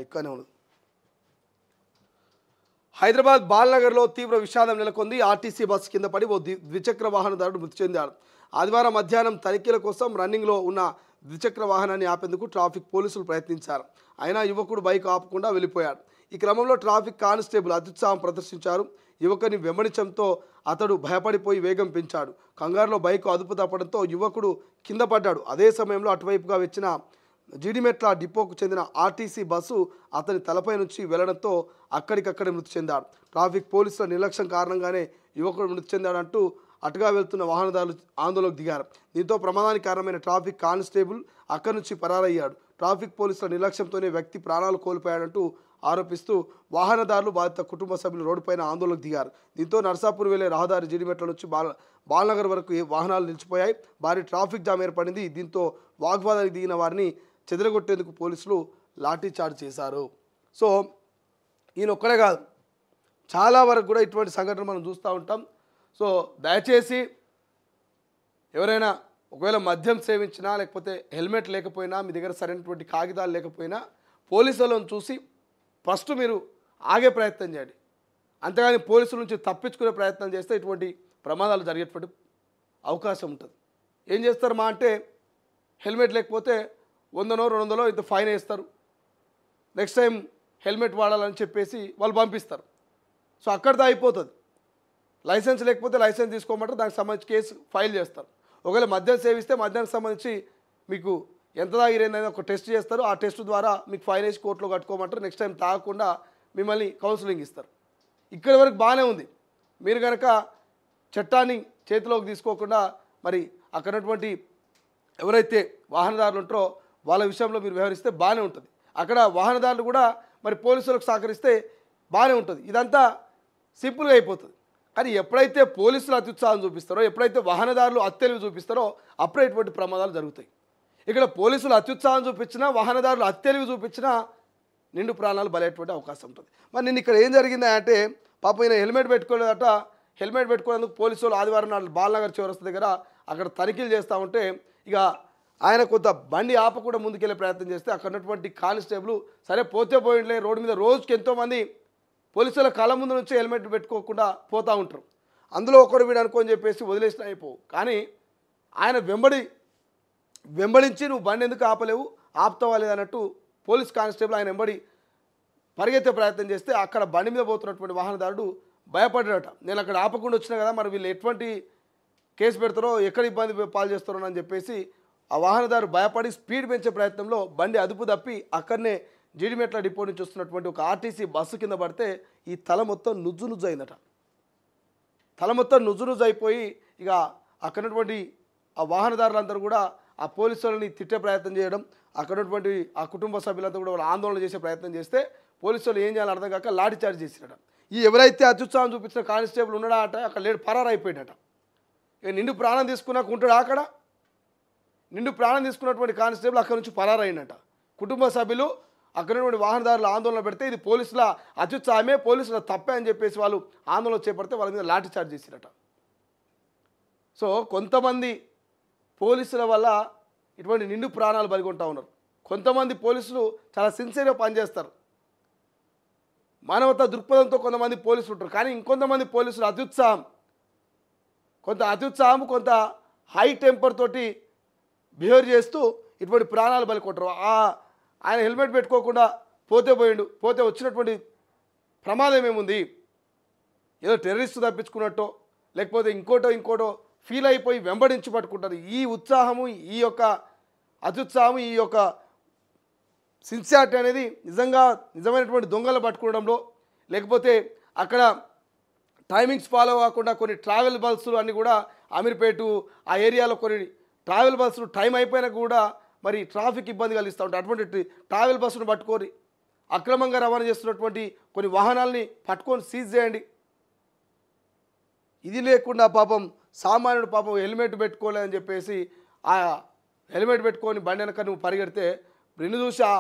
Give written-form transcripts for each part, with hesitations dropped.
ఇక్కడనే ఉన్నది. హైదరాబాద్ బాల్నగర్లో తీవ్ర విషాదం నెలకొంది. ఆర్టీసీ బస్సు కింద పడి ఓ ద్విచక్ర వాహనదారుడు మృతి చెందాడు. ఆదివారం మధ్యాహ్నం తనిఖీల కోసం రన్నింగ్లో ఉన్న ద్విచక్ర వాహనాన్ని ఆపేందుకు ట్రాఫిక్ పోలీసులు ప్రయత్నించారు. అయినా యువకుడు బైక్ ఆపకుండా వెళ్ళిపోయాడు. ఈ క్రమంలో ట్రాఫిక్ కానిస్టేబుల్ అత్యుత్సాహం ప్రదర్శించారు. యువకుని వెంబడించడంతో అతడు భయపడిపోయి వేగం పెంచాడు. కంగారులో బైక్ అదుపు తప్పడంతో యువకుడు కింద పడ్డాడు. అదే సమయంలో అటువైపుగా వచ్చిన జీడిమెట్ల డిపోకు చెందిన ఆర్టీసీ బస్సు అతని తలపై నుంచి వెళ్లడంతో అక్కడికక్కడే మృతి చెందాడు. ట్రాఫిక్ పోలీసుల నిర్లక్ష్యం కారణంగానే యువకుడు మృతి చెందాడంటూ అటుగా వెళ్తున్న వాహనదారులు ఆందోళనకు దిగారు. దీంతో ప్రమాదానికి కారణమైన ట్రాఫిక్ కానిస్టేబుల్ అక్కడి నుంచి పరారయ్యాడు. ట్రాఫిక్ పోలీసుల నిర్లక్ష్యంతోనే వ్యక్తి ప్రాణాలు కోల్పోయాడంటూ ఆరోపిస్తూ వాహనదారులు బాధిత కుటుంబ సభ్యులు రోడ్డుపైన ఆందోళనకు దిగారు. దీంతో నర్సాపూర్ వెళ్లే రహదారి జీడిమెట్ల నుంచి బాల్నగర్ వరకు వాహనాలు నిలిచిపోయాయి. భారీ ట్రాఫిక్ జామ్ ఏర్పడింది. దీంతో వాగ్వాదానికి దిగిన వారిని చెదరగొట్టేందుకు పోలీసులు లాఠీచార్జ్ చేశారు. సో ఈయన ఒక్కడే కాదు, చాలా వరకు కూడా ఇటువంటి సంఘటనలు మనం చూస్తూ ఉంటాం. సో దయచేసి ఎవరైనా ఒకవేళ మద్యం సేవించినా లేకపోతే హెల్మెట్ లేకపోయినా మీ దగ్గర సరైనటువంటి కాగితాలు లేకపోయినా పోలీసులను చూసి ఫస్ట్ మీరు ఆగే ప్రయత్నం చేయండి. అంతేగాని పోలీసుల నుంచి తప్పించుకునే ప్రయత్నం చేస్తే ఇటువంటి ప్రమాదాలు జరిగేటువంటి అవకాశం ఉంటుంది. ఏం చేస్తారు మా అంటే హెల్మెట్ లేకపోతే 100నో 200లో ఇంత ఫైన్ వేస్తారు. నెక్స్ట్ టైం హెల్మెట్ వాడాలని చెప్పేసి వాళ్ళు పంపిస్తారు. సో అక్కడితో అయిపోతుంది. లైసెన్స్ లేకపోతే లైసెన్స్ తీసుకోమంటారు, దానికి సంబంధించి కేసు ఫైల్ చేస్తారు. ఒకవేళ మద్యం సేవిస్తే మద్యానికి సంబంధించి మీకు ఎంత తాగిరైందని ఒక టెస్ట్ చేస్తారు. ఆ టెస్ట్ ద్వారా మీకు ఫైన్ వేసి కోర్టులో కట్టుకోమంటారు. నెక్స్ట్ టైం తాగకుండా మిమ్మల్ని కౌన్సిలింగ్ ఇస్తారు. ఇక్కడి వరకు బాగానే ఉంది. మీరు కనుక చట్టాన్ని చేతిలోకి తీసుకోకుండా మరి అక్కడ ఉన్నటువంటి ఎవరైతే వాహనదారులు ఉంటారో వాళ్ళ విషయంలో మీరు వ్యవహరిస్తే బాగానే ఉంటుంది. అక్కడ వాహనదారులు కూడా మరి పోలీసులకు సహకరిస్తే బాగానే ఉంటుంది. ఇదంతా సింపుల్గా అయిపోతుంది. కానీ ఎప్పుడైతే పోలీసులు అత్యుత్సాహం చూపిస్తారో, ఎప్పుడైతే వాహనదారులు అత్తెలివి చూపిస్తారో అప్పుడే ఇటువంటి ప్రమాదాలు జరుగుతాయి. ఇక్కడ పోలీసులు అత్యుత్సాహం చూపించినా, వాహనదారులు అత్తెలివి చూపించినా నిండు ప్రాణాలు బలయ్యేటువంటి అవకాశం ఉంటుంది. మరి నిన్న ఇక్కడ ఏం జరిగిందా అంటే పాపం ఈయన హెల్మెట్ పెట్టుకోలేదట. హెల్మెట్ పెట్టుకునేందుకు పోలీసు వాళ్ళు ఆదివారం నాడు బాల్నగర్ చివరస్త దగ్గర అక్కడ తనిఖీలు చేస్తూ ఉంటే ఇక ఆయన కొంత బండి ఆపకుండా ముందుకెళ్ళే ప్రయత్నం చేస్తే అక్కడ ఉన్నటువంటి కానిస్టేబుల్ సరే పోతే పోయిండ్లే, రోడ్డు మీద రోజుకి ఎంతోమంది పోలీసుల కళ్ళ ముందు నుంచి హెల్మెట్ పెట్టుకోకుండా పోతూ ఉంటారు. అందులో ఒకరు వీడు అనుకోని చెప్పేసి వదిలేసిన అయిపోవు. కానీ ఆయన వెంబడించి నువ్వు బండి ఎందుకు ఆపలేవు, ఆపుతావా లేదన్నట్టు పోలీస్ కానిస్టేబుల్ ఆయన వెంబడి పరిగెత్తే ప్రయత్నం చేస్తే అక్కడ బండి మీద పోతున్నటువంటి వాహనదారుడు భయపడ్డాడట. నేను అక్కడ ఆపకుండా వచ్చినా కదా, మరి వీళ్ళు ఎటువంటి కేసు పెడతారో, ఎక్కడ ఇబ్బంది పాలు చేస్తారో అని చెప్పేసి ఆ వాహనదారు భయపడి స్పీడ్ పెంచే ప్రయత్నంలో బండి అదుపు తప్పి అక్కడనే జీడిమెట్ల డిపో నుంచి వస్తున్నటువంటి ఒక ఆర్టీసీ బస్సు కింద పడితే ఈ తల మొత్తం నుజ్జు అయిందట. తల మొత్తం నుజ్జు అయిపోయి ఇక అక్కడటువంటి ఆ వాహనదారులందరూ కూడా ఆ పోలీసు వాళ్ళని తిట్టే ప్రయత్నం చేయడం, అక్కడటువంటి ఆ కుటుంబ సభ్యులంతా కూడా వాళ్ళు ఆందోళన చేసే ప్రయత్నం చేస్తే పోలీసు వాళ్ళు ఏం చేయాలో అర్థం కాక లాఠీ చార్జ్ చేసిరట. ఈ ఎవరైతే అత్యుత్సాహం చూపించిన కానిస్టేబుల్ ఉన్నాడా అట అక్కడ లేడు, పరారైపోయాడట. ఇక నిండు ప్రాణం తీసుకున్నాక ఉంటాడు అక్కడ. నిండు ప్రాణం తీసుకున్నటువంటి కానిస్టేబుల్ అక్కడ నుంచి పరారైనట. కుటుంబ సభ్యులు అక్కడ ఉన్నటువంటి వాహనదారులు ఆందోళన పెడితే ఇది పోలీసుల అత్యుత్సాహమే, పోలీసుల తప్పే అని చెప్పేసి వాళ్ళు ఆందోళన చేపడితే వాళ్ళ మీద లాఠీ చార్జ్ చేసిరట. సో కొంతమంది పోలీసుల వల్ల ఇటువంటి నిండు ప్రాణాలు బలిగొంటూ ఉన్నారు. కొంతమంది పోలీసులు చాలా సిన్సియర్గా పనిచేస్తారు, మానవతా దృక్పథంతో కొంతమంది పోలీసులు ఉంటారు. కానీ ఇంకొంతమంది పోలీసులు అత్యుత్సాహం కొంత హై టెంపర్ తోటి బిహేవ్ చేస్తూ ఇటువంటి ప్రాణాలు బలికొంటారు. ఆయన హెల్మెట్ పెట్టుకోకుండా పోతే వచ్చినటువంటి ప్రమాదం ఏముంది? ఏదో టెర్రరిస్ట్ తప్పించుకున్నట్టో లేకపోతే ఇంకోటో ఫీల్ అయిపోయి వెంబడించి పట్టుకుంటారు. ఈ ఉత్సాహము, ఈ యొక్క అత్యుత్సాహము, ఈ యొక్క సిన్సియారిటీ అనేది నిజమైనటువంటి దొంగలు పట్టుకోవడంలో, లేకపోతే అక్కడ టైమింగ్స్ ఫాలో కాకుండా కొన్ని ట్రావెల్ బస్సులు అన్నీ కూడా అమీర్పేట ఆ ఏరియాలో కొన్ని ట్రావెల్ బస్సులు టైం అయిపోయినా కూడా మరి ట్రాఫిక్ ఇబ్బంది కలిగిస్తూ ఉంటాయి. అటువంటి ట్రావెల్ బస్సును పట్టుకొని అక్రమంగా రవాణా చేస్తున్నటువంటి కొన్ని వాహనాలని పట్టుకొని సీజ్ చేయండి. ఇది లేకుండా పాపం సామాన్యుడు హెల్మెట్ పెట్టుకోలేదని చెప్పేసి ఆ హెల్మెట్ పెట్టుకొని బండి వెనక నువ్వు పరిగెడితే నిన్ను చూసి ఆ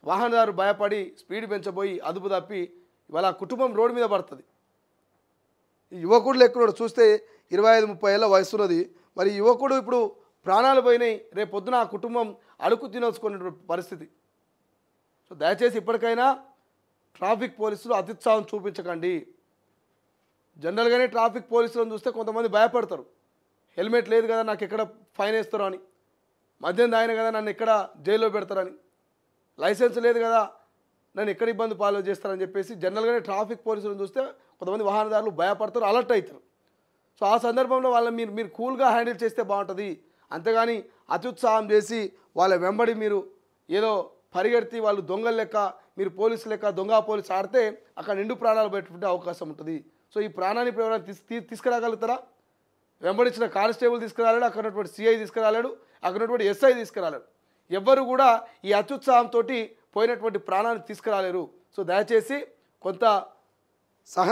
వాహనదారు భయపడి స్పీడ్ పెంచబోయి అదుపు తప్పి ఇవాళ కుటుంబం రోడ్డు మీద పడుతుంది. ఈ యువకుడు లెక్కడు చూస్తే 25-30 ఏళ్ళ వయసున్నది. మరి యువకుడు ఇప్పుడు ప్రాణాలు పోయినాయి, రేపు పొద్దున ఆ కుటుంబం అడుగు తినోసుకునే పరిస్థితి. సో దయచేసి ఇప్పటికైనా ట్రాఫిక్ పోలీసులు అత్యుత్సాహం చూపించకండి. జనరల్గానే ట్రాఫిక్ పోలీసులను చూస్తే కొంతమంది భయపడతారు. హెల్మెట్ లేదు కదా నాకు ఎక్కడ ఫైన్ వేస్తారో అని, మద్యం తాగిన కదా నన్ను ఎక్కడ జైల్లో పెడతారని, లైసెన్స్ లేదు కదా నన్ను ఎక్కడ ఇబ్బంది పాలు చేస్తారని చెప్పేసి జనరల్గానే ట్రాఫిక్ పోలీసులను చూస్తే కొంతమంది వాహనదారులు భయపడతారు, అలర్ట్ అవుతారు. సో ఆ సందర్భంలో వాళ్ళని మీరు కూల్గా హ్యాండిల్ చేస్తే బాగుంటుంది. అంతేగాని అత్యుత్సాహం చేసి వాళ్ళ వెంబడి మీరు ఏదో పరిగెత్తి వాళ్ళు దొంగల లెక్క మీరు పోలీసు లెక్క దొంగ పోలీసు ఆడితే అక్కడ నిండు ప్రాణాలు పెట్టుకుంటే అవకాశం ఉంటుంది. సో ఈ ప్రాణాన్ని ఇప్పుడు ఎవరైనా తీసుకురాగలుగుతారా? వెంబడించిన కానిస్టేబుల్ తీసుకురాలేడు, అక్కడ ఉన్నటువంటి సిఐ తీసుకురాలేడు, అక్కడ ఉన్నటువంటి ఎస్ఐ తీసుకురాలేడు. ఎవ్వరు కూడా ఈ అత్యుత్సాహంతో పోయినటువంటి ప్రాణాన్ని తీసుకురాలేరు. సో దయచేసి కొంత సహనం